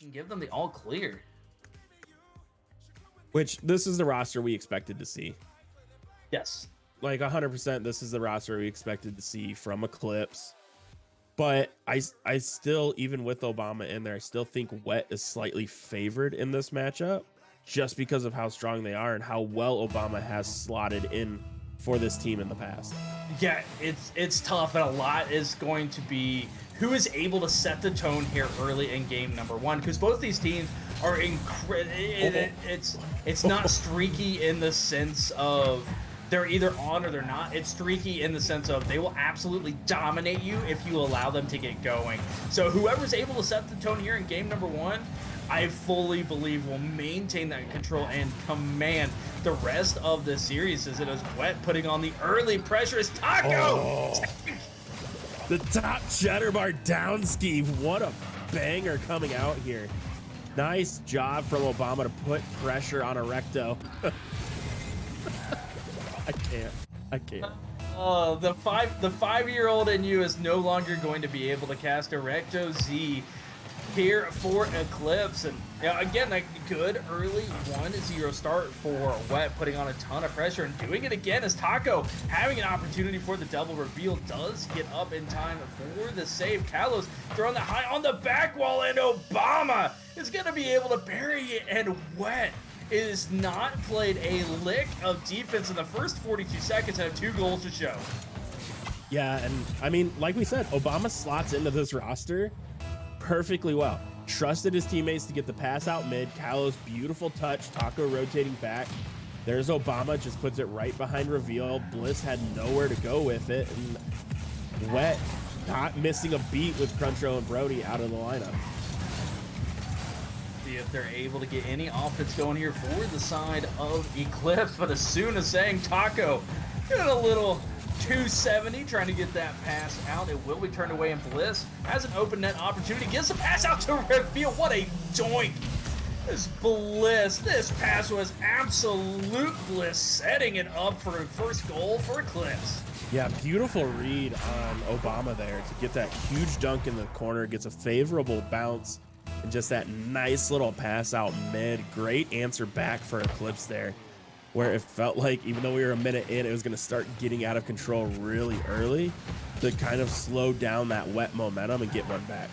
can give them the all clear. Which this is the roster we expected to see. Yes. Like 100%, this is the roster we expected to see from Eclipse. But I still, even with Obama in there, I still think Wet is slightly favored in this matchup just because of how strong they are and how well Obama has slotted in for this team in the past. Yeah, it's tough, and a lot is going to be who is able to set the tone here early in game number one, because both these teams are it's not streaky in the sense of they're either on or they're not. It's streaky in the sense of they will absolutely dominate you if you allow them to get going. So whoever's able to set the tone here in game number one, I fully believe will maintain that control and command the rest of the series, as it is Wet putting on the early pressure as Taco! Oh, the top cheddar bar down ski. What a banger coming out here. Nice job from Obama to put pressure on Erecto. I can't. Oh, the five-year-old in you is no longer going to be able to cast Erecto Z here for Eclipse. And again, like, good early 1-0 start for Wet, putting on a ton of pressure and doing it again as Taco having an opportunity for the double reveal, does get up in time for the save. Kalos throwing that high on the back wall, and Obama is going to be able to bury it, and Wet is not played a lick of defense in the first 42 seconds and have 2 goals to show. Yeah, and I mean, like we said, Obama slots into this roster perfectly well. Trusted his teammates to get the pass out mid. Kalos, beautiful touch. Taco rotating back. There's Obama, just puts it right behind reveal. Bliss had nowhere to go with it, and Wet not missing a beat with Crunchrow and Brody out of the lineup. See if they're able to get any offense going here for the side of Eclipse, but as soon as saying Taco doing a little 270 trying to get that pass out, it will be turned away, and Bliss has an open net opportunity, gets the pass out to reveal. What a doink! This Bliss, this pass was absolute Bliss, setting it up for a first goal for Eclipse. Yeah, beautiful read on Obama there to get that huge dunk in the corner, gets a favorable bounce, and just that nice little pass out mid. Great answer back for Eclipse there, where it felt like even though we were a minute in, it was going to start getting out of control really early to kind of slow down that Wet momentum and get one back.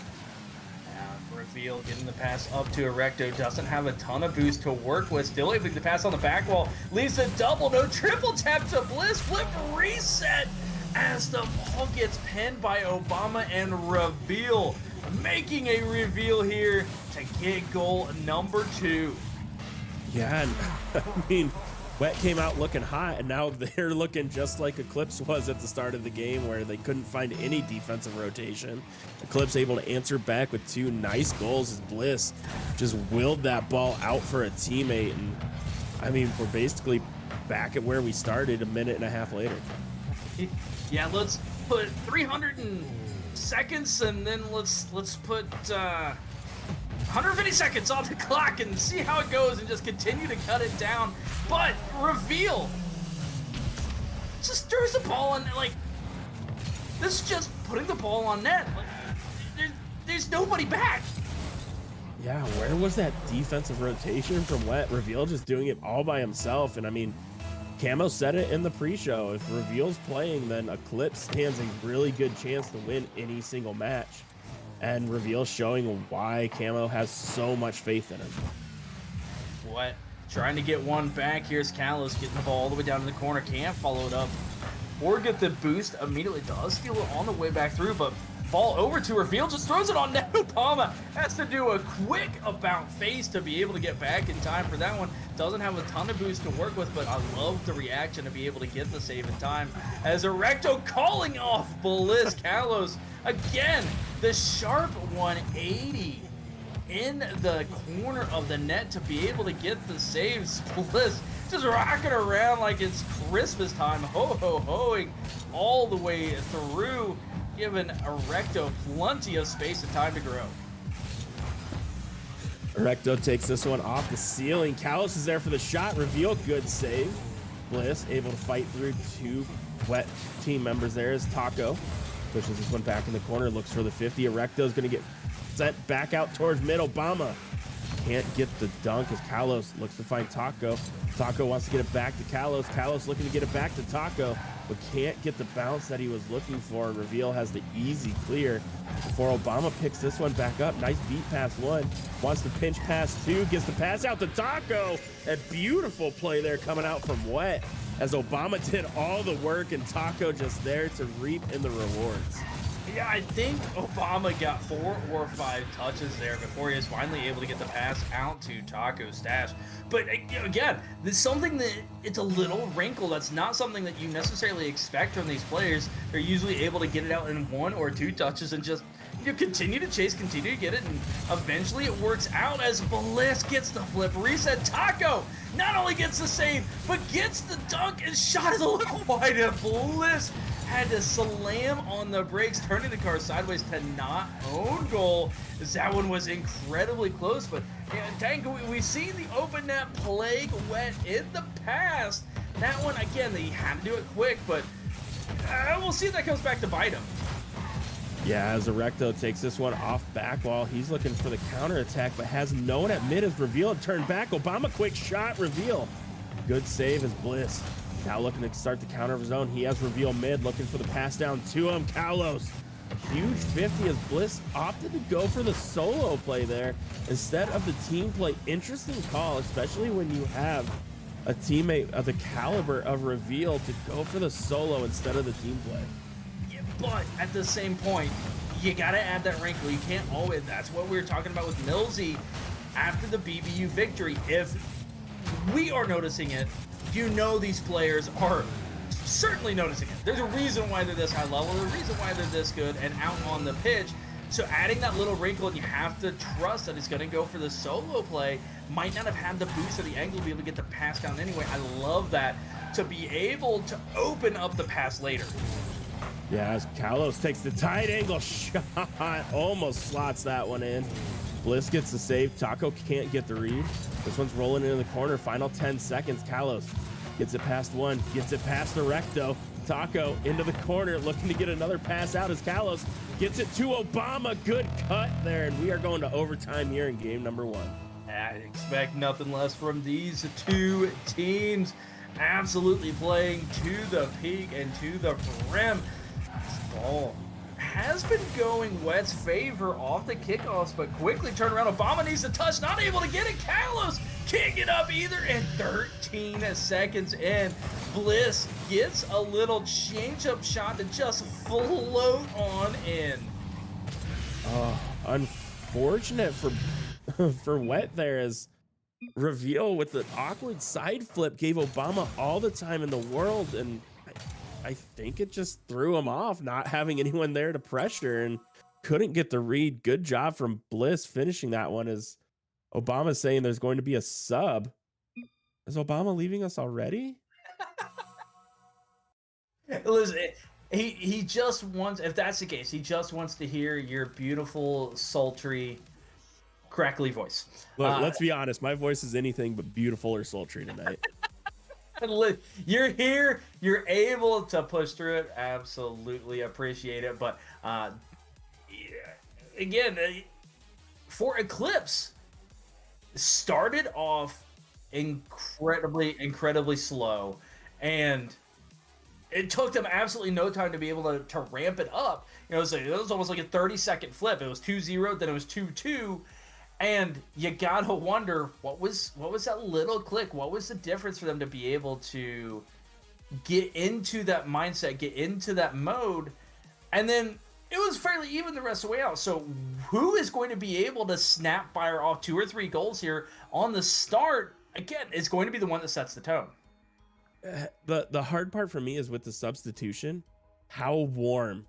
Reveal getting the pass up to Erecto, doesn't have a ton of boost to work with, still able to pass on the back wall, leaves a double, no triple tap to Bliss, flip reset as the ball gets pinned by Obama, and Reveal making a reveal here to get goal number 2. Yeah, and I mean, Wet came out looking hot, and now they're looking just like Eclipse was at the start of the game, where they couldn't find any defensive rotation. Eclipse able to answer back with 2 nice goals as Bliss just willed that ball out for a teammate. And I mean, we're basically back at where we started a minute and a half later. Yeah, let's put 300 seconds, and then let's put 150 seconds on the clock and see how it goes, and just continue to cut it down. But Reveal just throws the ball on, like, this is just putting the ball on net. Like, there's nobody back. Yeah, where was that defensive rotation from Wet? Reveal just doing it all by himself. And I mean, Camo said it in the pre-show, if Reveal's playing, then Eclipse stands a really good chance to win any single match. And Reveal showing why Camo has so much faith in him. What? Trying to get one back. Here's Kalos getting the ball all the way down to the corner. Can't follow it up or get the boost immediately. Does steal it on the way back through, but ball over to Reveal, just throws it on net. Obama has to do a quick about face to be able to get back in time for that one. Doesn't have a ton of boost to work with, but I love the reaction to be able to get the save in time. As Erecto calling off Bliss. Kalos again, the sharp 180 in the corner of the net to be able to get the saves. Bliss just rocking around like it's Christmas time, ho-ho-hoing all the way through, giving Erecto plenty of space and time to grow. Erecto takes this one off the ceiling. Kalos is there for the shot. Reveal, good save. Bliss able to fight through 2 Wet team members there as Taco pushes this one back in the corner, looks for the 50. Erecto is going to get Sent back out towards mid. Obama can't get the dunk as Kalos looks to find Taco. Taco wants to get it back to Kalos. Kalos looking to get it back to Taco, but can't get the bounce that he was looking for. And Reveal has the easy clear before Obama picks this one back up. Nice beat pass one. Wants to pinch pass two. Gets the pass out to Taco. A beautiful play there coming out from Wet as Obama did all the work and Taco just there to reap in the rewards. Yeah, I think Obama got 4 or 5 touches there before he was finally able to get the pass out to Taco Stash. But again, there's something that it's a little wrinkle. That's not something that you necessarily expect from these players. They're usually able to get it out in 1 or 2 touches and just continue to chase, continue to get it, and eventually it works out as Bliss gets the flip reset. Taco not only gets the save, but gets the dunk and shot is a little wide, and Bliss had to slam on the brakes, turning the car sideways to not own goal, as that one was incredibly close. But Tank, we've seen the open net plague Wet in the past. That one, again, they had to do it quick, but we'll see if that comes back to bite him. Yeah, as Erecto takes this one off back while he's looking for the counterattack, but has no one at mid as Reveal turned back. Obama quick shot, Reveal. Good save as Bliss. Now looking to start the counter of his own. He has Reveal mid, looking for the pass down to him. Kalos, huge 50 as Bliss opted to go for the solo play there instead of the team play. Interesting call, especially when you have a teammate of the caliber of Reveal to go for the solo instead of the team play. But at the same point, you gotta add that wrinkle. You can't always. That's what we were talking about with Millsy after the BBU victory. If we are noticing it, you know these players are certainly noticing it. There's a reason why they're this high level. There's a reason why they're this good and out on the pitch. So adding that little wrinkle, and you have to trust that he's going to go for the solo play. Might not have had the boost or the angle to be able to get the pass down anyway. I love that, to be able to open up the pass later. Yeah, as Kalos takes the tight angle shot, almost slots that one in. Bliss gets the save. Taco can't get the read. This one's rolling into the corner. Final 10 seconds. Kalos gets it past one, gets it past the Recto. Taco into the corner, looking to get another pass out as Kalos gets it to Obama. Good cut there, and we are going to overtime here in game number 1. I expect nothing less from these two teams. Absolutely playing to the peak and to the brim. Ball has been going Wet's favor off the kickoffs, but quickly turn around. Obama needs to touch, not able to get it. Kalos can't get up either, and 13 seconds in, Bliss gets a little change-up shot to just float on in. Unfortunate for Wet there, as Reveal with the awkward side flip gave Obama all the time in the world, and I think it just threw him off, not having anyone there to pressure, and couldn't get the read. Good job from Bliss finishing that one, as Obama saying there's going to be a sub. Is Obama leaving us already? Listen, he just wants, if that's the case, he just wants to hear your beautiful, sultry, crackly voice. Look, let's be honest. My voice is anything but beautiful or sultry tonight. You're here, you're able to push through it. Absolutely appreciate it. But again, for Eclipse, started off incredibly slow, and it took them absolutely no time to be able to ramp it up. You know, it was almost like a 30-second flip. It was 2-0, then it was 2-2. And you gotta wonder, what was that little click? What was the difference for them to be able to get into that mindset, get into that mode? And then it was fairly even the rest of the way out. So who is going to be able to snap fire off 2 or 3 goals here on the start? Again, it's going to be the one that sets the tone. The hard part for me is with the substitution. How warm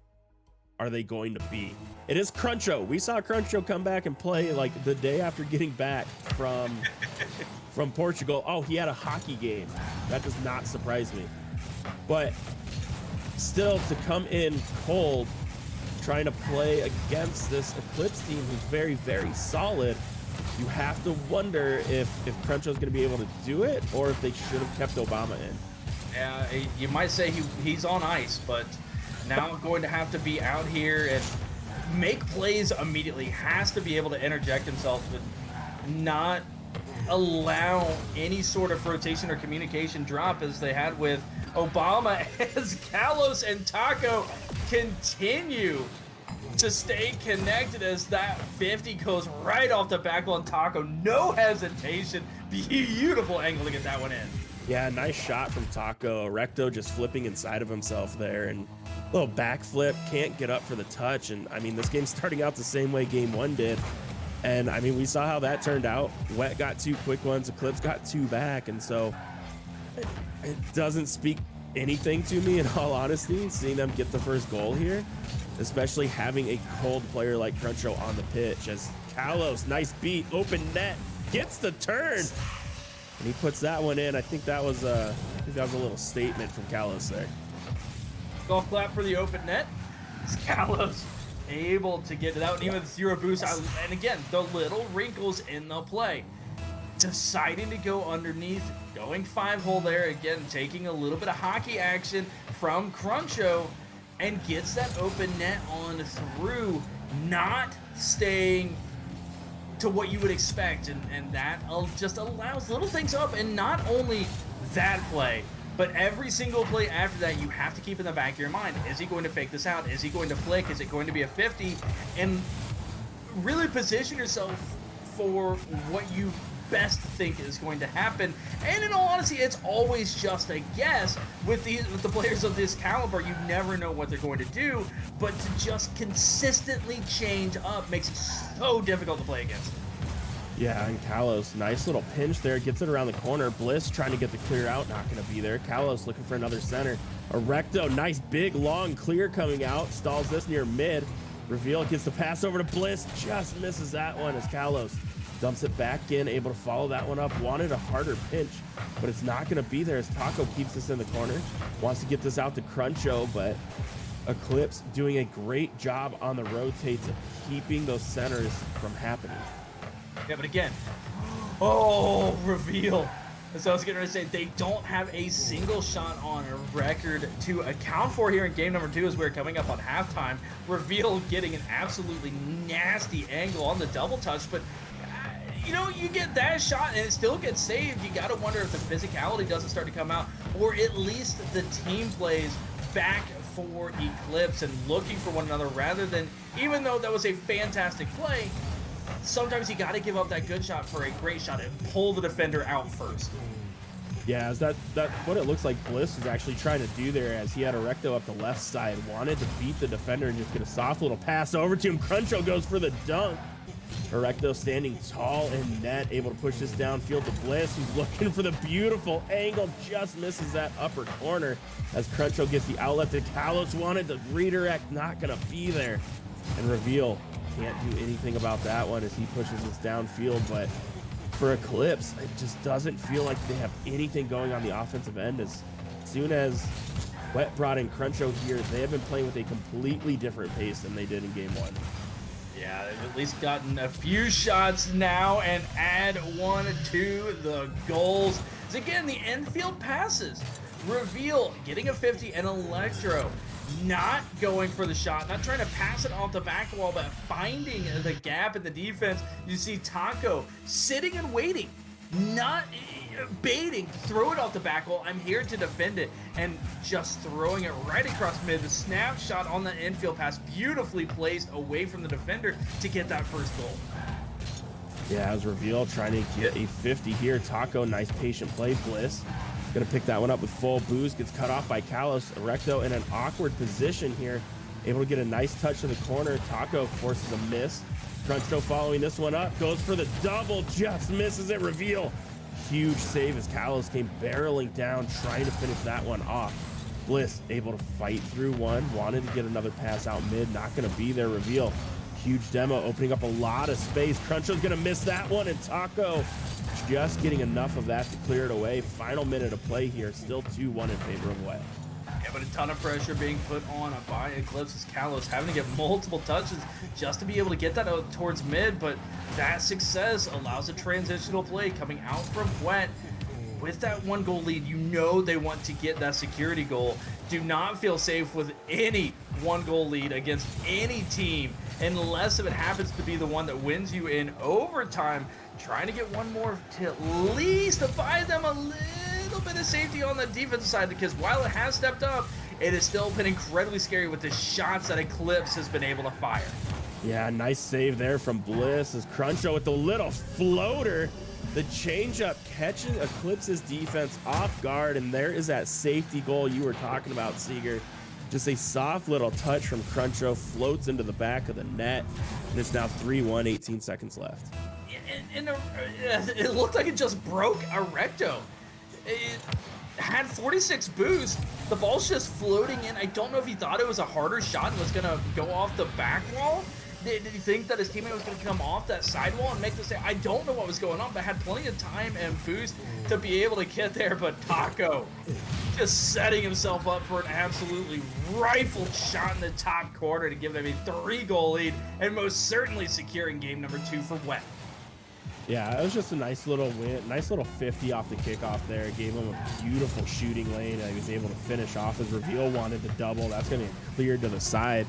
are they going to be? It is Cruncho. We saw Cruncho come back and play like the day after getting back from Portugal. Oh, he had a hockey game. That does not surprise me. But still, to come in cold, trying to play against this Eclipse team who's very, very solid, you have to wonder if Cruncho's going to be able to do it, or if they should have kept Obama in. Yeah, you might say he's on ice, but now going to have to be out here, and make plays immediately, has to be able to interject himself and not allow any sort of rotation or communication drop as they had with Obama, as Kalos and Taco continue to stay connected as that 50 goes right off the back on Taco. No hesitation. Beautiful angle to get that one in. Yeah, nice shot from Taco. Recto just flipping inside of himself there, and a little backflip, can't get up for the touch. And I mean, this game's starting out the same way game one did. And I mean, we saw how that turned out. Wet got 2 quick ones, Eclipse got 2 back. And so it doesn't speak anything to me, in all honesty, seeing them get the first goal here, especially having a cold player like Cruncho on the pitch. As Kalos, nice beat, open net, gets the turn, and he puts that one in. I think that was a little statement from Kalos there. Golf clap for the open net. It's Kalos able to get it out, and even with 0 boost. And again, the little wrinkles in the play. Deciding to go underneath, going 5-hole there, again, taking a little bit of hockey action from Cruncho, and gets that open net on through, not staying to what you would expect, and that just allows little things up. And not only that play, but every single play after that, you have to keep in the back of your mind. Is he going to fake this out? Is he going to flick? Is it going to be a 50? And really position yourself for what you best think is going to happen. And in all honesty, it's always just a guess. With the players of this caliber, you never know what they're going to do, but to just consistently change up makes it so difficult to play against. Yeah, and Kalos, nice little pinch there, gets it around the corner. Bliss trying to get the clear out, not going to be there. Kalos looking for another center. Erecto, nice big long clear coming out, stalls this near mid. Reveal gets the pass over to Bliss, just misses that one as Kalos dumps it back in, able to follow that one up. Wanted a harder pinch, but it's not going to be there as Taco keeps this in the corner. Wants to get this out to Cruncho, but Eclipse doing a great job on the rotates of keeping those centers from happening. Yeah, but again, oh, Reveal. So I was going to say, they don't have a single shot on a record to account for here in game number 2 as we're coming up on halftime. Reveal getting an absolutely nasty angle on the double touch, but you know, you get that shot and it still gets saved. You got to wonder if the physicality doesn't start to come out, or at least the team plays back for Eclipse and looking for one another, rather than, even though that was a fantastic play, sometimes you got to give up that good shot for a great shot and pull the defender out first. Yeah, is that what it looks like Bliss was actually trying to do there, as he had Erecto up the left side, wanted to beat the defender and just get a soft little pass over to him. Cruncho goes for the dunk. Erecto standing tall in net, able to push this downfield to Bliss, who's looking for the beautiful angle, just misses that upper corner as Cruncho gets the outlet to Kalos. Wanted the redirect, not gonna be there. And Reveal can't do anything about that one as he pushes this downfield. But for Eclipse, it just doesn't feel like they have anything going on the offensive end. As soon as Wet brought in Cruncho here, they have been playing with a completely different pace than they did in game 1. Yeah, they've at least gotten a few shots now and add one to the goals. So again, the infield passes. Reveal getting a 50, and Electro not going for the shot, not trying to pass it off the back wall, but finding the gap in the defense. You see Taco sitting and waiting, not baiting, throw it off the back wall. I'm here to defend it, and just throwing it right across mid. The snapshot on the infield pass, beautifully placed away from the defender to get that first goal. Yeah, as Reveal trying to get a 50 here. Taco, nice patient play. Bliss gonna pick that one up with full boost, gets cut off by Kalos. Erecto in an awkward position here, able to get a nice touch to the corner. Taco forces a miss. Cruncho following this one up, goes for the double, just misses it. Reveal, huge save as Kalos came barreling down, trying to finish that one off. Bliss able to fight through one, wanted to get another pass out mid, not gonna be there. Reveal, huge demo, opening up a lot of space. Cruncho's gonna miss that one, and Taco just getting enough of that to clear it away. Final minute of play here, still 2-1 in favor of Wet. Yeah, but a ton of pressure being put on by Eclipse as Kalos having to get multiple touches just to be able to get that out towards mid, but that success allows a transitional play coming out from Wet. With that 1-goal lead, you know they want to get that security goal. Do not feel safe with any 1-goal lead against any team, unless if it happens to be the one that wins you in overtime. Trying to get one more to at least buy them a little bit of safety on the defensive side, because while it has stepped up, it has still been incredibly scary with the shots that Eclipse has been able to fire. Yeah, nice save there from Bliss as Cruncho with the little floater. The changeup catching Eclipse's defense off guard, and there is that safety goal you were talking about, Seeger. Just a soft little touch from Cruncho, floats into the back of the net, and it's now 3-1, 18 seconds left. And it looked like it just broke a recto. It had 46 boost. The ball's just floating in. I don't know if he thought it was a harder shot and was going to go off the back wall. Did he think that his teammate was going to come off that sidewall and make the save? I don't know what was going on, but had plenty of time and boost to be able to get there. But Taco just setting himself up for an absolutely rifled shot in the top corner to give them a 3-goal lead, and most certainly securing game number 2 for Wet. Yeah, it was just a nice little win, nice little 50 off the kickoff there. It gave him a beautiful shooting lane, and he was able to finish off. His reveal wanted to double. That's going to be cleared to the side.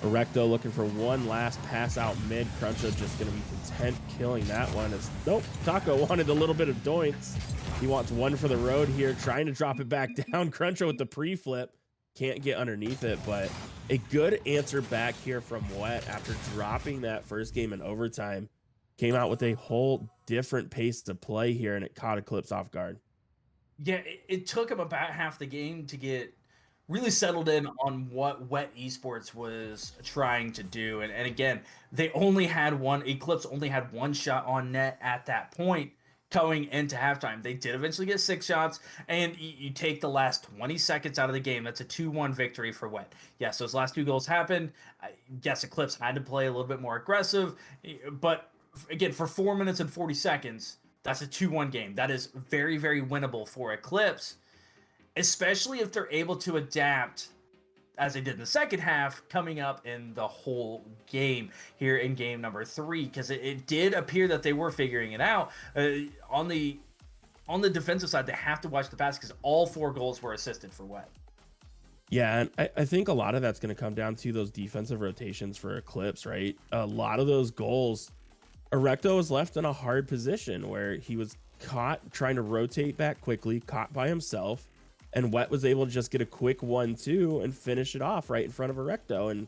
Erecto looking for one last pass out mid. Cruncho just going to be content killing that one. As nope, Taco wanted a little bit of doinks. He wants one for the road here, trying to drop it back down. Cruncho with the pre-flip. Can't get underneath it, but a good answer back here from Wet after dropping that first game in overtime. Came out with a whole different pace to play here, and it caught Eclipse off guard. Yeah, it took him about half the game to get really settled in on what Wet Esports was trying to do. And again, they only had Eclipse only had one shot on net at that point going into halftime. They did eventually get 6 shots, and you take the last 20 seconds out of the game. That's a 2-1 victory for Wet. Yes, those last 2 goals happened. Yes, Eclipse had to play a little bit more aggressive, but again, for 4 minutes and 40 seconds, that's a 2-1 game. That is very, very winnable for Eclipse, especially if they're able to adapt as they did in the second half, coming up in the whole game here in game number 3, because it did appear that they were figuring it out. On the defensive side, they have to watch the pass because all 4 goals were assisted for Wet. Yeah, and I think a lot of that's going to come down to those defensive rotations for Eclipse, right? A lot of those goals, Erecto was left in a hard position where he was caught trying to rotate back quickly, caught by himself, and Wet was able to just get a quick 1-2 and finish it off right in front of Erecto. And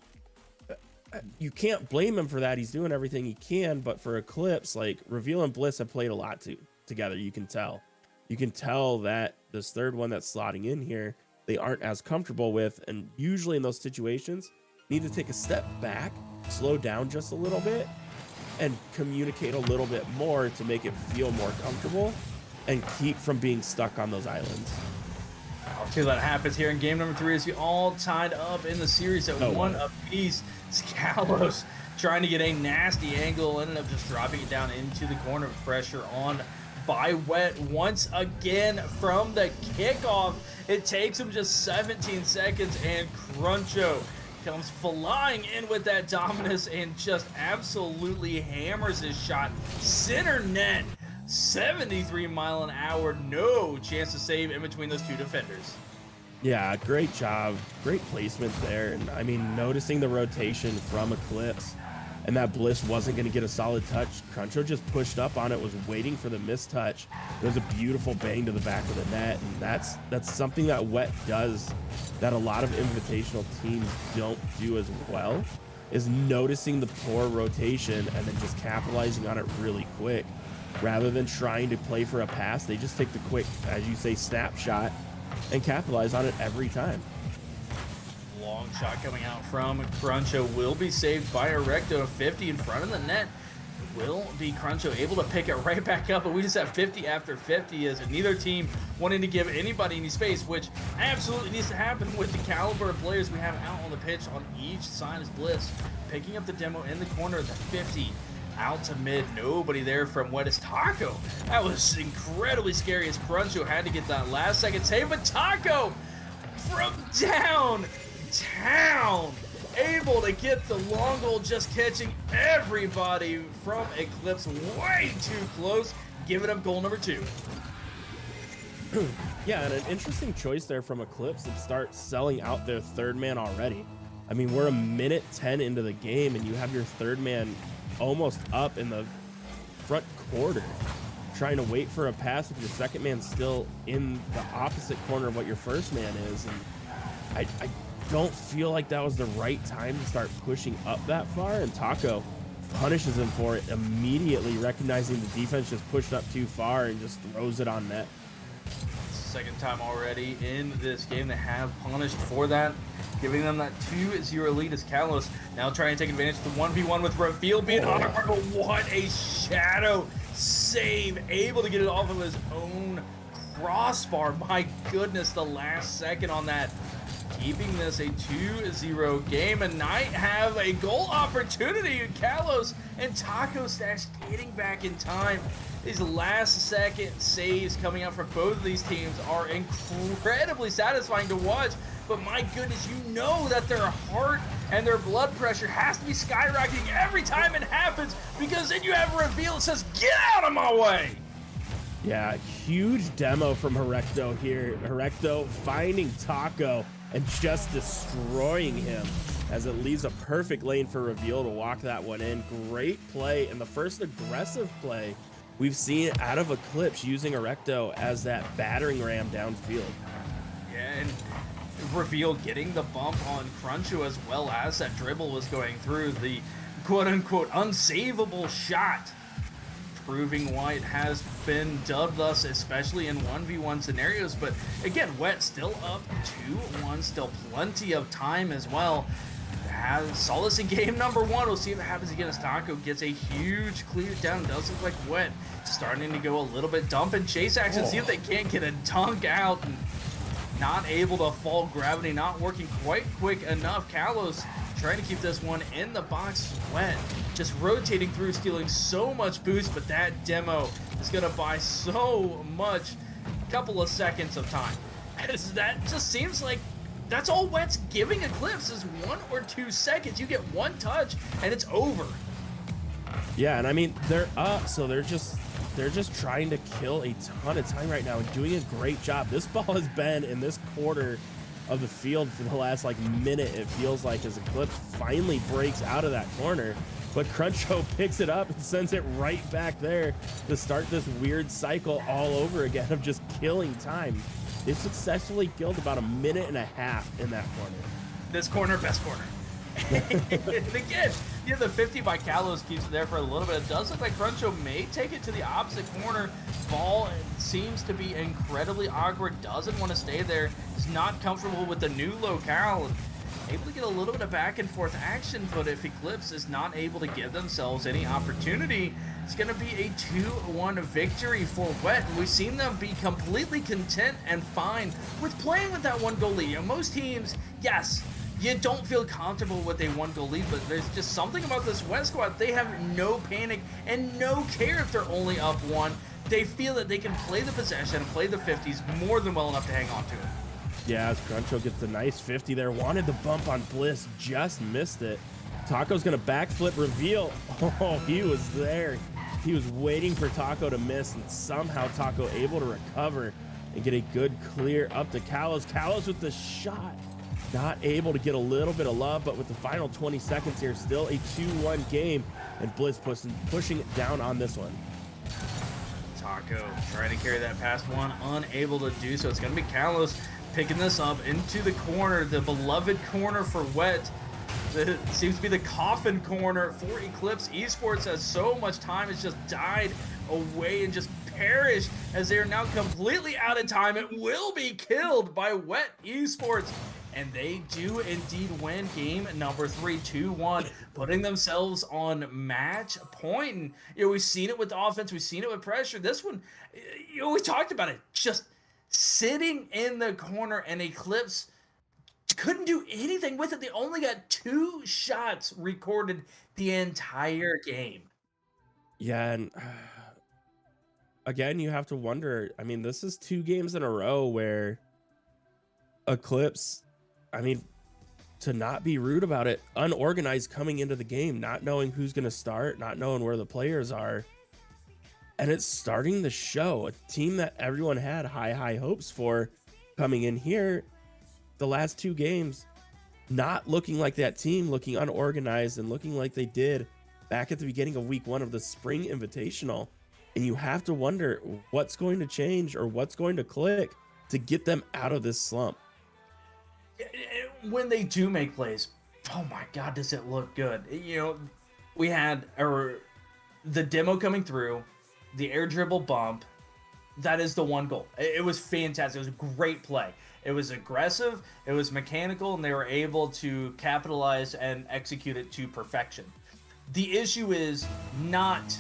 you can't blame him for that. He's doing everything he can, but for Eclipse, like, Reveal and Bliss have played a lot together. You can tell that this third one that's slotting in here, they aren't as comfortable with. And usually in those situations, need to take a step back, slow down just a little bit, and communicate a little bit more to make it feel more comfortable and keep from being stuck on those islands. I'll see that happens here in game number 3 as we all tied up in the series at 1 apiece. Scalos trying to get a nasty angle, ended up just dropping it down into the corner with pressure on by Wet once again from the kickoff. It takes him just 17 seconds, and Cruncho comes flying in with that dominance and just absolutely hammers his shot center net. 73 mile an hour, no chance to save in between those 2 defenders. Yeah, great job, great placement there. And I mean, noticing the rotation from Eclipse and that Bliss wasn't going to get a solid touch. Cruncho just pushed up on it, was waiting for the missed touch. It was a beautiful bang to the back of the net, and that's something that Wet does that a lot of invitational teams don't do as well, is noticing the poor rotation and then just capitalizing on it really quick. Rather than trying to play for a pass, they just take the quick, as you say, snapshot and capitalize on it every time. Long shot coming out from Cruncho will be saved by Erecto. 50 in front of the net. Will be Cruncho able to pick it right back up, but we just have 50 after 50 as neither team wanting to give anybody any space, which absolutely needs to happen with the caliber of players we have out on the pitch on each side. Is Bliss picking up the demo in the corner of the 50. Out to mid, nobody there from Wet is Taco. That was incredibly scary as Cruncho had to get that last second save, but Taco from downtown able to get the long goal, just catching everybody from Eclipse way too close, giving up goal number 2. Yeah, and an interesting choice there from Eclipse to start selling out their third man already. I mean, we're a minute 10 into the game, and you have your third man almost up in the front quarter, trying to wait for a pass with your second man still in the opposite corner of what your first man is. And I don't feel like that was the right time to start pushing up that far. And Taco punishes him for it immediately, recognizing the defense just pushed up too far and just throws it on net. Second time already in this game they have punished for that, giving them that 2-0 lead as Kalos now trying to take advantage of the 1v1 with Reveal being awkward, but what a shadow save, able to get it off of his own crossbar. My goodness, the last second on that, keeping this a 2-0 game. And Knight have a goal opportunity. Kalos and Taco Stash getting back in time. These last second saves coming out from both of these teams are incredibly satisfying to watch. But my goodness, you know that their heart and their blood pressure has to be skyrocketing every time it happens, because then you have a reveal that says, "Get out of my way!" Yeah, huge demo from Herecto here. Herecto finding Taco and just destroying him, as it leaves a perfect lane for Reveal to walk that one in. Great play, and the first aggressive play we've seen out of Eclipse, using Herecto as that battering ram downfield. Yeah, and Reveal getting the bump on Cruncho, as well as that dribble was going through the quote-unquote unsavable shot, proving why it has been dubbed thus, especially in 1v1 scenarios. But again, Wet still up 2-1, still plenty of time as well. Saw this in game number 1. We'll see if it happens again as Taco gets a huge clear down. Does look like Wet starting to go a little bit dump and chase action. See if they can't get a dunk out, and not able to fall gravity, not working quite quick enough. Kalos trying to keep this one in the box. Wet just rotating through, stealing so much boost, but that demo is going to buy so much, couple of seconds of time. That just seems like that's all Wet's giving Eclipse is 1 or 2 seconds. You get one touch and it's over. Yeah, and I mean, they're up, so they're just trying to kill a ton of time right now and doing a great job. This ball has been in this quarter of the field for the last minute, it feels like, as Eclipse finally breaks out of that corner. But Cruncho picks it up and sends it right back there to start this weird cycle all over again of just killing time. They've successfully killed about 1.5 minutes in that corner. This corner, best corner. And again, yeah, the 50 by Kalos keeps it there for a little bit. It does look like Cruncho may take it to the opposite corner. Ball seems to be incredibly awkward, doesn't want to stay there. He's not comfortable with the new locale. Able to get a little bit of back and forth action, but if Eclipse is not able to give themselves any opportunity, it's going to be a 2-1 victory for Wet. We've seen them be completely content and fine with playing with that 1 goal lead. You know, most teams, yes, you don't feel comfortable with a 1 goal lead, but there's just something about this Wet squad. They have no panic and no care if they're only up 1. They feel that they can play the possession and play the 50s more than well enough to hang on to it. Yeah, as Cruncho gets a nice 50 there. Wanted the bump on Bliss, just missed it. Taco's gonna backflip Reveal. Oh, he was there. He was waiting for Taco to miss, and somehow Taco able to recover and get a good clear up to Kalos. Kalos with the shot. Not able to get a little bit of love, but with the final 20 seconds here, still a 2-1 game, and Bliss pushing it down on this one. Taco trying to carry that past one, unable to do so. It's gonna be Kalos picking this up into the corner, the beloved corner for Wet. It seems to be the coffin corner for Eclipse Esports, as so much time has just died away and just perished, as they are now completely out of time. It will be killed by Wet Esports, and they do indeed win game number 3, 2-1, putting themselves on match point. And we've seen it with the offense, we've seen it with pressure. This one, we talked about it, just sitting in the corner, and Eclipse couldn't do anything with it. They only got 2 shots recorded the entire game. Yeah, and again, you have to wonder, I mean, this is 2 games in a row where Eclipse, I mean, to not be rude about it, unorganized coming into the game, not knowing who's going to start, not knowing where the players are. And it's starting to show. A team that everyone had high hopes for coming in here, the last 2 games, not looking like that team, looking unorganized and looking like they did back at the beginning of week 1 of the Spring Invitational. And you have to wonder what's going to change or what's going to click to get them out of this slump. When they do make plays, oh my God, does it look good. You know, we had the demo coming through, the air dribble bump. That is the one goal. It was fantastic. It was a great play. It was aggressive, it was mechanical, and they were able to capitalize and execute it to perfection. The issue is not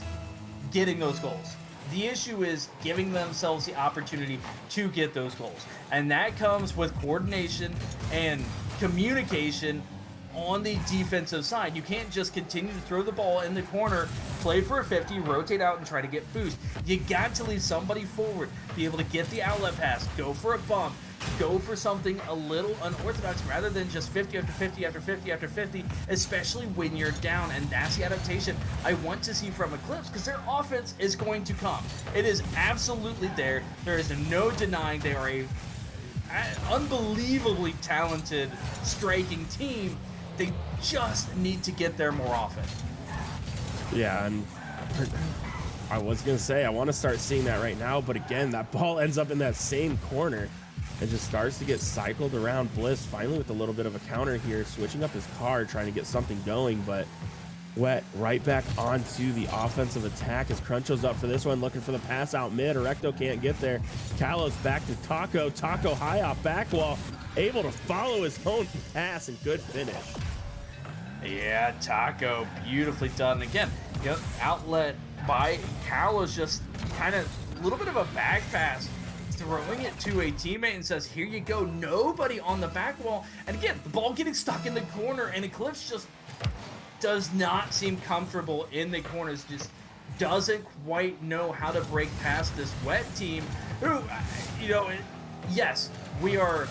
getting those goals. The issue is giving themselves the opportunity to get those goals. And that comes with coordination and communication on the defensive side. You can't just continue to throw the ball in the corner, play for a 50, rotate out, and try to get boost. You got to leave somebody forward, be able to get the outlet pass, go for a bump, go for something a little unorthodox rather than just 50 after 50 after 50 after 50, especially when you're down. And that's the adaptation I want to see from Eclipse, because their offense is going to come. It is absolutely there. There is no denying they are a unbelievably talented striking team. They just need to get there more often. Yeah, and I was going to say, I want to start seeing that right now, but again, that ball ends up in that same corner and just starts to get cycled around. Bliss finally with a little bit of a counter here, switching up his card, trying to get something going, but Wet right back onto the offensive attack as Cruncho's up for this one, looking for the pass out mid. Erecto can't get there. Kalos back to Taco. Taco high off back wall, able to follow his own pass, and good finish. Yeah, Taco, beautifully done. Again, you know, outlet by Kalos, just kind of a little bit of a back pass, throwing it to a teammate and says, here you go, nobody on the back wall. And again, the ball getting stuck in the corner, and Eclipse just does not seem comfortable in the corners, just doesn't quite know how to break past this Wet team who, you know, yes, we are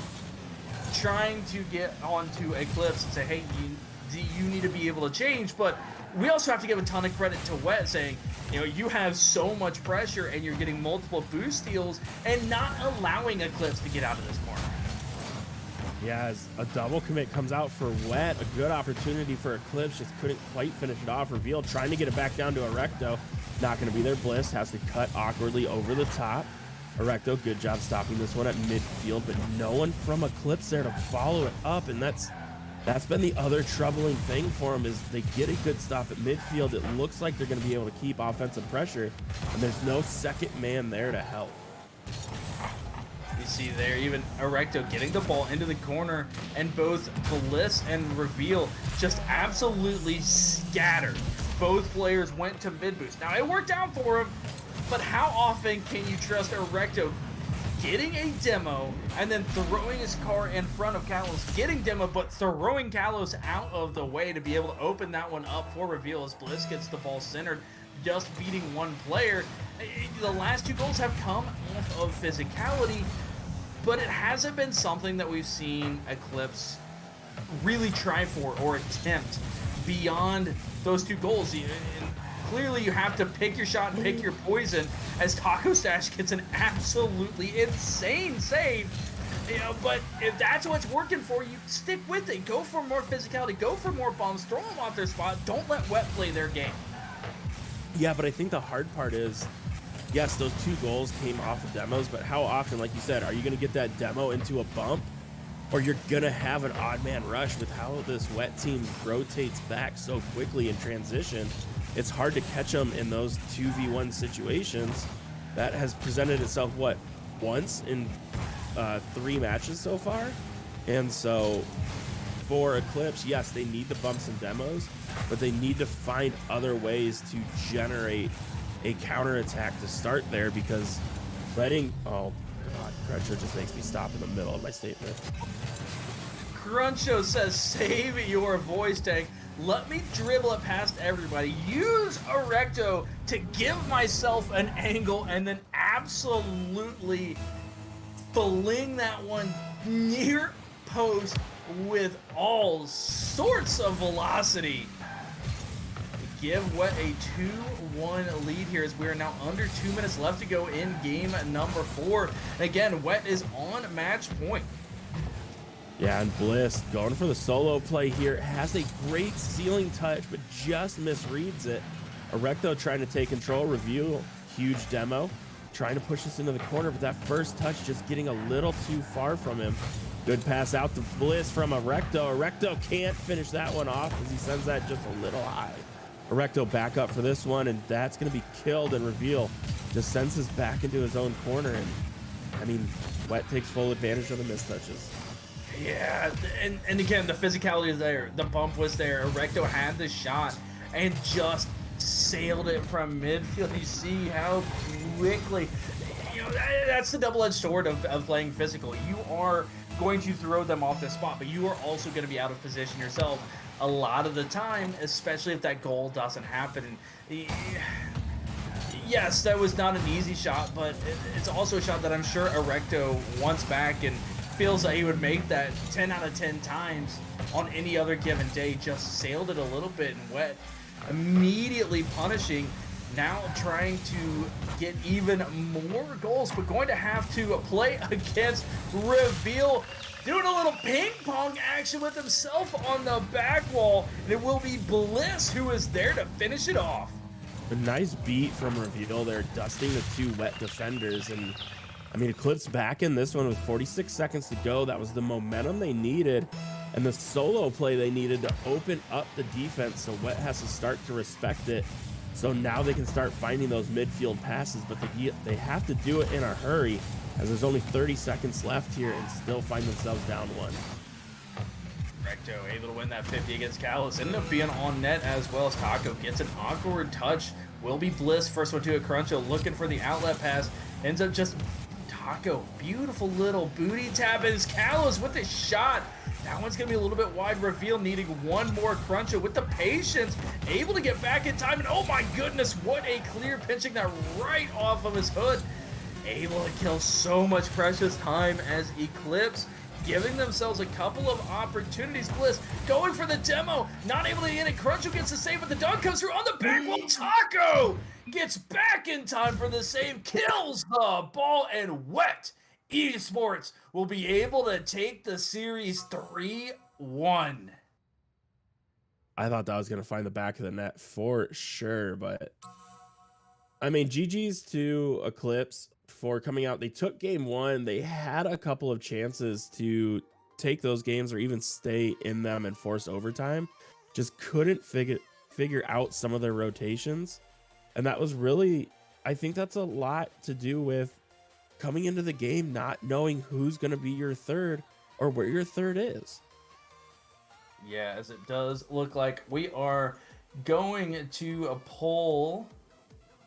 trying to get onto Eclipse and say, hey, you need to be able to change, but we also have to give a ton of credit to Wet, saying, you know, you have so much pressure and you're getting multiple boost steals and not allowing Eclipse to get out of this corner. Yeah, as a double commit comes out for Wet, a good opportunity for Eclipse, just couldn't quite finish it off. Reveal trying to get it back down to Erecto, not going to be there. Bliss has to cut awkwardly over the top. Erecto, good job stopping this one at midfield, but no one from Eclipse there to follow it up, and that's been the other troubling thing for them, is they get a good stop at midfield. It looks like they're going to be able to keep offensive pressure, and there's no second man there to help. You see there, even Erecto getting the ball into the corner, and both Bliss and Reveal just absolutely scattered. Both players went to mid boost. Now, it worked out for him, but how often can you trust Erecto getting a demo and then throwing his car in front of Kalos, getting demo, but throwing Kalos out of the way to be able to open that one up for Reveal as Bliss gets the ball centered, just beating one player. The last two goals have come off of physicality, but it hasn't been something that we've seen Eclipse really try for or attempt beyond those two goals. And clearly you have to pick your shot and pick your poison, as Taco Stash gets an absolutely insane save. You know, but if that's what's working for you, stick with it. Go for more physicality, go for more bombs, throw them off their spot. Don't let Wet play their game. Yeah, but I think the hard part is, yes, those two goals came off of demos, but how often, like you said, are you going to get that demo into a bump, or you're going to have an odd man rush? With how this Wet team rotates back so quickly in transition, it's hard to catch them in those 2v1 situations. That has presented itself, what, once in 3 matches so far? And so for Eclipse, yes, they need the bumps and demos, but they need to find other ways to generate a counterattack to start there, because letting, oh god, Cruncho just makes me stop in the middle of my statement. Cruncho says, save your voice tank. Let me dribble it past everybody. Use Erecto to give myself an angle and then absolutely fling that one near post with all sorts of velocity. Give Wet a 2-1 lead here, as we are now under 2 minutes left to go in game number 4. And again, Wet is on match point. Yeah, and Bliss going for the solo play here. Has a great ceiling touch, but just misreads it. Erecto trying to take control. Reveal, huge demo. Trying to push us into the corner, but that first touch just getting a little too far from him. Good pass out to Bliss from Erecto. Erecto can't finish that one off as he sends that just a little high. Erecto back up for this one, and that's going to be killed, and Reveal just sends us back into his own corner. And I mean, Wet takes full advantage of the mistouches. Yeah, and again, the physicality is there. The bump was there. Erecto had the shot and just sailed it from midfield. You see how quickly, that's the double-edged sword of playing physical. You are going to throw them off the spot, but you are also going to be out of position yourself a lot of the time, especially if that goal doesn't happen. And yes, that was not an easy shot, but it's also a shot that I'm sure Erecto wants back and feels like he would make that 10 out of 10 times on any other given day. Just sailed it a little bit, and Wet immediately punishing, now trying to get even more goals, but going to have to play against Reveal, doing a little ping pong action with himself on the back wall, and it will be Bliss who is there to finish it off. A nice beat from Reveal there, dusting the two Wet defenders. And I mean, Eclipse back in this one with 46 seconds to go. That was the momentum they needed and the solo play they needed to open up the defense, so Wet has to start to respect it. So now they can start finding those midfield passes, but they have to do it in a hurry, as there's only 30 seconds left here and still find themselves down one. Recto able to win that 50 against Callus. Ended up being on net as well as Taco gets an awkward touch. Will be Bliss. First one to a Cruncho, looking for the outlet pass. Ends up just Taco. Beautiful little booty tap as Callus with the shot. That one's going to be a little bit wide. Reveal needing one more Cruncho with the patience. Able to get back in time. And oh my goodness, what a clear, pinching that right off of his hood. Able to kill so much precious time as Eclipse giving themselves a couple of opportunities. Bliss going for the demo, not able to get it. Cruncho gets the save, but the dunk comes through on the back wall. Taco gets back in time for the save, kills the ball, and Wet Esports will be able to take the series 3-1. I thought that was going to find the back of the net for sure, but I mean, GG's to Eclipse for coming out. They took game one. They had a couple of chances to take those games or even stay in them and force overtime. Just couldn't figure out some of their rotations. And that was really, I think that's a lot to do with coming into the game not knowing who's going to be your third or where your third is. Yeah, as it does look like we are going to a poll.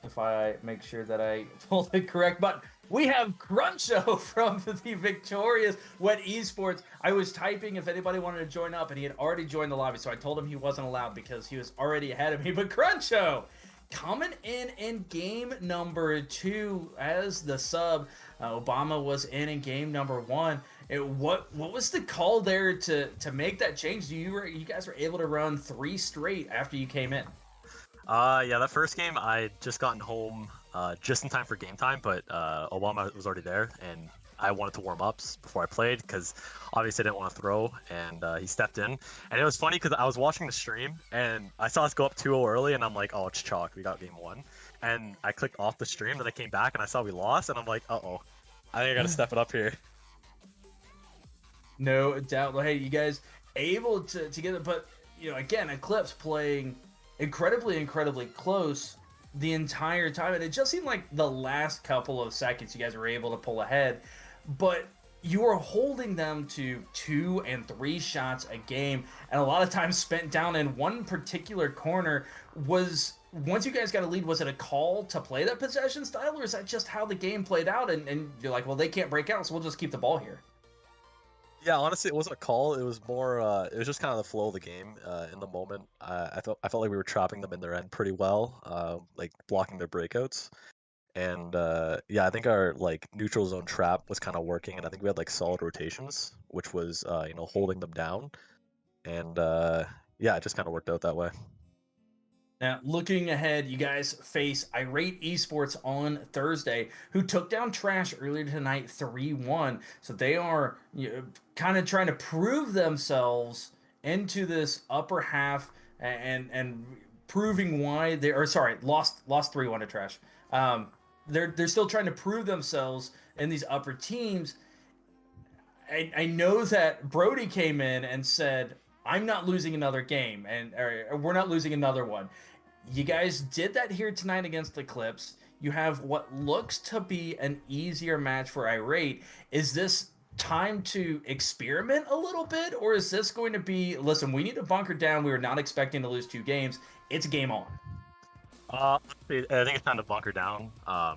If I make sure that I pull the correct button. We have Cruncho from the victorious Wet Esports. I was typing if anybody wanted to join up, and he had already joined the lobby, so I told him he wasn't allowed because he was already ahead of me. But Cruncho coming in game number 2 as the sub. Obama was in game number 1. What was the call there to make that change? You guys were able to run 3 straight after you came in. Yeah, that first game I just gotten home just in time for game time, but Obama was already there, and I wanted to warm up before I played because obviously I didn't want to throw, and he stepped in. And it was funny because I was watching the stream, and I saw us go up 2-0 early, and I'm like, oh, it's chalk, we got game 1. And I clicked off the stream, then I came back, and I saw we lost, and I'm like, uh-oh, I think I gotta step it up here. No doubt. Hey, you guys able to get it, but, again, Eclipse playing incredibly close the entire time, and it just seemed like the last couple of seconds you guys were able to pull ahead, but you were holding them to 2 and 3 shots a game, and a lot of time spent down in one particular corner. Once you guys got a lead, was it a call to play that possession style, or is that just how the game played out, and you're like, well, they can't break out, so we'll just keep the ball here? Yeah, honestly, it wasn't a call. It was more. It was just kind of the flow of the game in the moment. I felt like we were trapping them in their end pretty well, like blocking their breakouts. And yeah, I think our neutral zone trap was kind of working, and I think we had solid rotations, which was holding them down. And yeah, it just kind of worked out that way. Now, looking ahead, you guys face Irate Esports on Thursday, who took down Trash earlier tonight 3-1. So they are kind of trying to prove themselves into this upper half and proving why they are sorry lost 3-1 to Trash. They're still trying to prove themselves in these upper teams. I know that Brody came in and said, I'm not losing another game, and or we're not losing another one. You guys did that here tonight against Eclipse. You have what looks to be an easier match for Irate. Is this time to experiment a little bit, or is this going to be, listen, we need to bunker down. We were not expecting to lose 2 games. It's game on. I think it's time to bunker down. I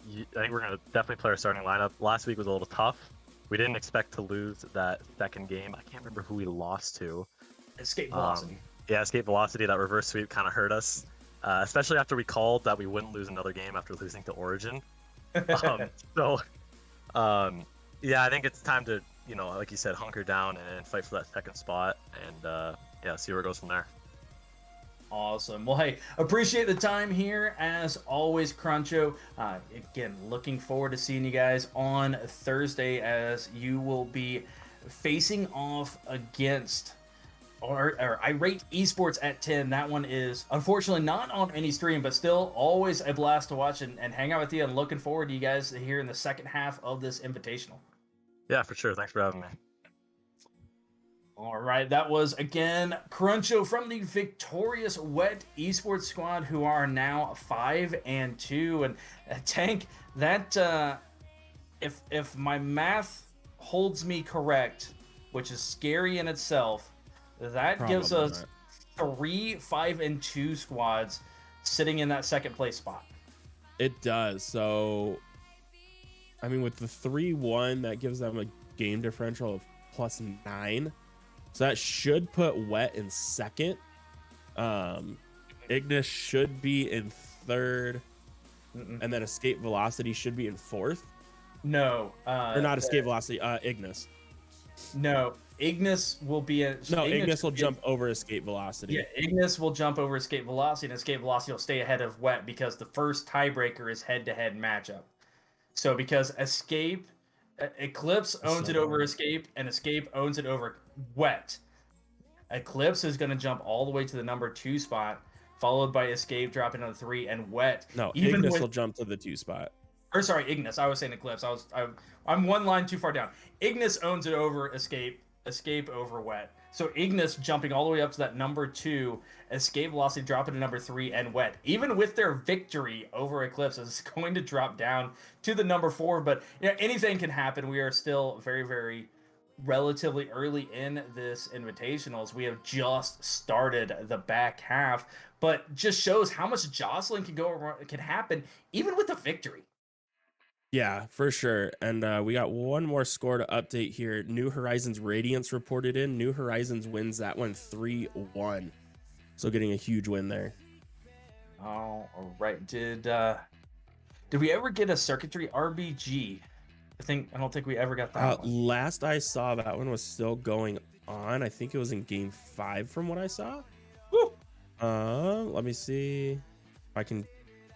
think we're going to definitely play our starting lineup. Last week was a little tough. We didn't expect to lose that second game. I can't remember who we lost to. Escape Velocity. Yeah, Escape Velocity. That reverse sweep kind of hurt us, especially after we called that we wouldn't lose another game after losing to Origin. Yeah, I think it's time to, like you said, hunker down and fight for that second spot, and see where it goes from there. Awesome. Well, hey, appreciate the time here as always, Cruncho. Again, looking forward to seeing you guys on Thursday as you will be facing off against or Irate Esports at 10. That one is unfortunately not on any stream, but still always a blast to watch and hang out with you, and looking forward to you guys here in the second half of this invitational. Yeah, for sure. Thanks for having me. All right, that was again Cruncho from the victorious Wet Esports squad, who are now 5-2. And Tank, that if my math holds me correct, which is scary in itself, that Probably gives us not. 3 5-2 squads sitting in that second place spot. It does. So, I mean, with the 3-1, that gives them a game differential of +9. So that should put Wet in second. Ignis should be in third. And then Escape Velocity should be in fourth. No. Or not Escape Velocity, Ignis. No. Ignis will be a... No, Ignis will jump over Escape Velocity. Yeah, Ignis will jump over Escape Velocity, and Escape Velocity will stay ahead of Wet because the first tiebreaker is head-to-head matchup. So because Eclipse owns it over Escape, and Escape owns it over Wet. Eclipse is going to jump all the way to the number 2 spot, followed by Escape dropping on the 3, and Wet. No, Ignis will jump to the 2 spot. Or sorry, Ignis. I was saying Eclipse. I'm one line too far down. Ignis owns it over Escape over Wet. So Ignis jumping all the way up to that number 2, Escape Velocity dropping to number 3, and Wet. Even with their victory over Eclipse, is going to drop down to the number 4. But anything can happen. We are still very, very relatively early in this invitationals. We have just started the back half, but just shows how much jostling can happen even with a victory. Yeah, for sure. And we got one more score to update here. New Horizons Radiance reported in. New Horizons wins that one 3-1. So getting a huge win there. All right. Did we ever get a circuitry RBG? I don't think we ever got that one. Last I saw, that one was still going on. I think it was in game 5 from what I saw. Woo! Let me see if I can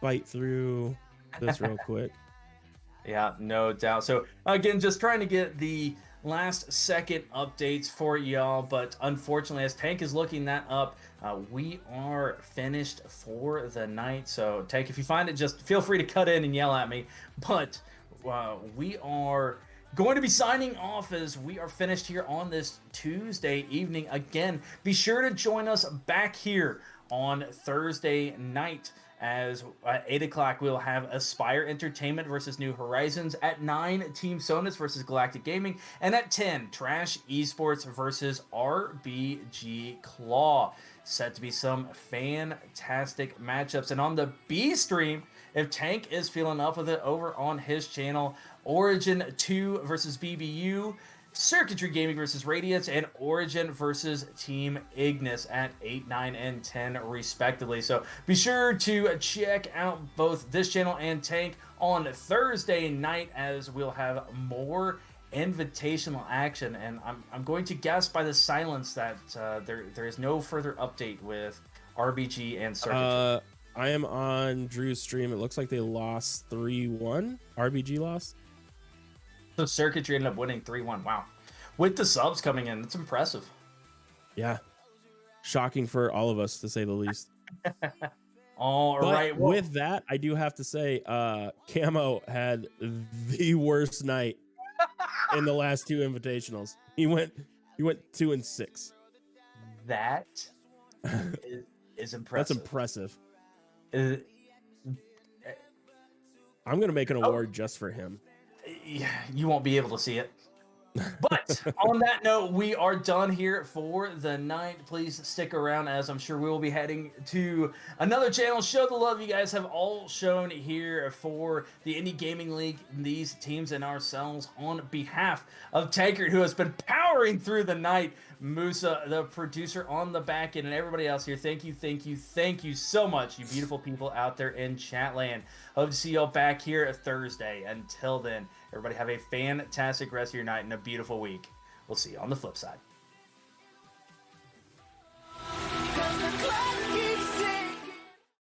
bite through this real quick. Yeah, no doubt. So again, just trying to get the last second updates for y'all, but unfortunately, as Tank is looking that up, we are finished for the night. So Tank, if you find it, just feel free to cut in and yell at me. But we are going to be signing off as we are finished here on this Tuesday evening. Again, be sure to join us back here on Thursday night, as at 8 o'clock we'll have Aspire Entertainment versus New Horizons. At 9, Team Sonus versus Galactic Gaming. And at 10, Trash Esports versus RBG Claw. Set to be some fantastic matchups. And on the B stream, if Tank is feeling up with it over on his channel, Origin 2 versus BBU, Circuitry Gaming versus Radiance, and Origin versus Team Ignis at 8, 9, and 10 respectively. So be sure to check out both this channel and Tank on Thursday night, as we'll have more invitational action. And I'm going to guess by the silence that there is no further update with RBG and Circuitry. I am on Drew's stream. It looks like they lost 3-1. RBG lost. So Circuitry ended up winning 3-1. Wow. with the subs coming in. It's impressive. Yeah. Shocking for all of us, to say the least. All But right. Well, with that, I do have to say, Camo had the worst night in the last 2 invitationals. He went 2-6. that is impressive. That's impressive. Uh, I'm gonna make an award just for him. you won't be able to see it. But on that note, we are done here for the night. Please stick around, as I'm sure we will be heading to another channel. Show the love you guys have all shown here for the Indy Gaming League, these teams and ourselves, on behalf of Tankard, who has been powering through the night, Musa, the producer on the back end, and everybody else here. Thank you so much, you beautiful people out there in Chatland. Hope to see y'all back here Thursday. Until then, everybody have a fantastic rest of your night and a beautiful week. We'll see you on the flip side.